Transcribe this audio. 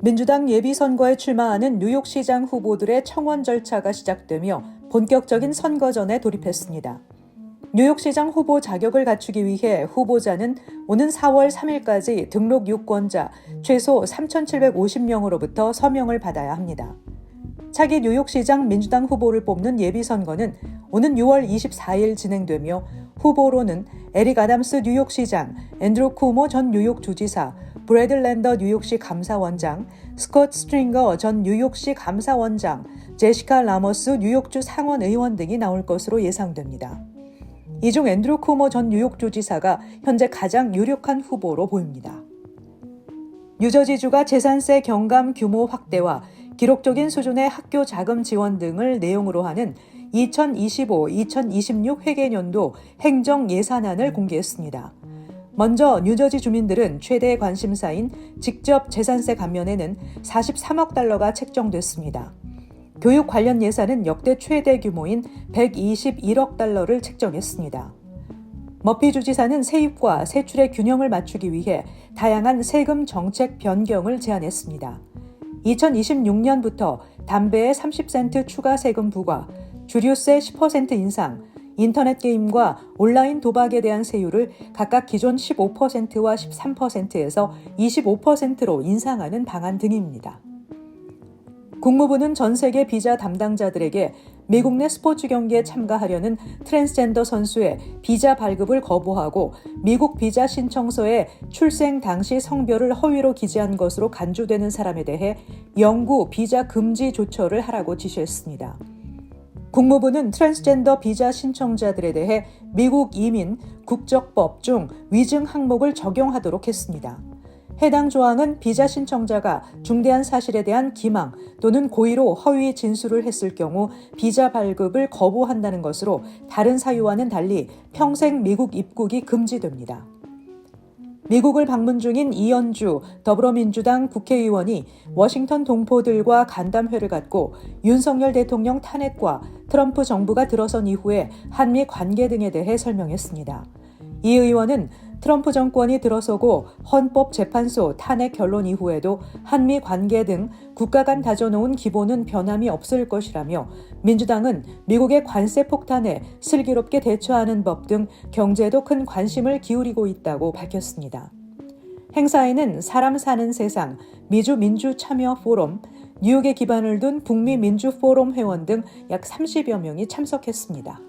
민주당 예비선거에 출마하는 뉴욕시장 후보들의 청원 절차가 시작되며 본격적인 선거전에 돌입했습니다. 뉴욕시장 후보 자격을 갖추기 위해 후보자는 오는 4월 3일까지 등록 유권자 최소 3,750명으로부터 서명을 받아야 합니다. 차기 뉴욕시장 민주당 후보를 뽑는 예비선거는 오는 6월 24일 진행되며 후보로는 에릭 아담스 뉴욕시장, 앤드루 쿠오모 전 뉴욕주지사, 브래드 랜더 뉴욕시 감사원장, 스콧 스트링거 전 뉴욕시 감사원장, 제시카 라모스 뉴욕주 상원의원 등이 나올 것으로 예상됩니다. 이 중 앤드루 쿠오모 전 뉴욕주지사가 현재 가장 유력한 후보로 보입니다. 뉴저지주가 재산세 경감 규모 확대와 기록적인 수준의 학교 자금 지원 등을 내용으로 하는 2025-2026 회계년도 행정 예산안을 공개했습니다. 먼저 뉴저지 주민들은 최대 관심사인 직접 재산세 감면에는 43억 달러가 책정됐습니다. 교육 관련 예산은 역대 최대 규모인 121억 달러를 책정했습니다. 머피 주지사는 세입과 세출의 균형을 맞추기 위해 다양한 세금 정책 변경을 제안했습니다. 2026년부터 담배에 30센트 추가 세금 부과, 주류세 10% 인상, 인터넷 게임과 온라인 도박에 대한 세율을 각각 기존 15%와 13%에서 25%로 인상하는 방안 등입니다. 국무부는 전 세계 비자 담당자들에게 미국 내 스포츠 경기에 참가하려는 트랜스젠더 선수의 비자 발급을 거부하고 미국 비자 신청서에 출생 당시 성별을 허위로 기재한 것으로 간주되는 사람에 대해 영구 비자 금지 조처를 하라고 지시했습니다. 국무부는 트랜스젠더 비자 신청자들에 대해 미국 이민 국적법 중 위증 항목을 적용하도록 했습니다. 해당 조항은 비자 신청자가 중대한 사실에 대한 기망 또는 고의로 허위 진술을 했을 경우 비자 발급을 거부한다는 것으로 다른 사유와는 달리 평생 미국 입국이 금지됩니다. 미국을 방문 중인 이현주 더불어민주당 국회의원이 워싱턴 동포들과 간담회를 갖고 윤석열 대통령 탄핵과 트럼프 정부가 들어선 이후에 한미 관계 등에 대해 설명했습니다. 이 의원은 트럼프 정권이 들어서고 헌법재판소 탄핵 결론 이후에도 한미 관계 등 국가 간 다져놓은 기본은 변함이 없을 것이라며 민주당은 미국의 관세 폭탄에 슬기롭게 대처하는 법 등 경제에도 큰 관심을 기울이고 있다고 밝혔습니다. 행사에는 사람 사는 세상, 미주 민주참여 포럼, 뉴욕에 기반을 둔 북미 민주 포럼 회원 등 약 30여 명이 참석했습니다.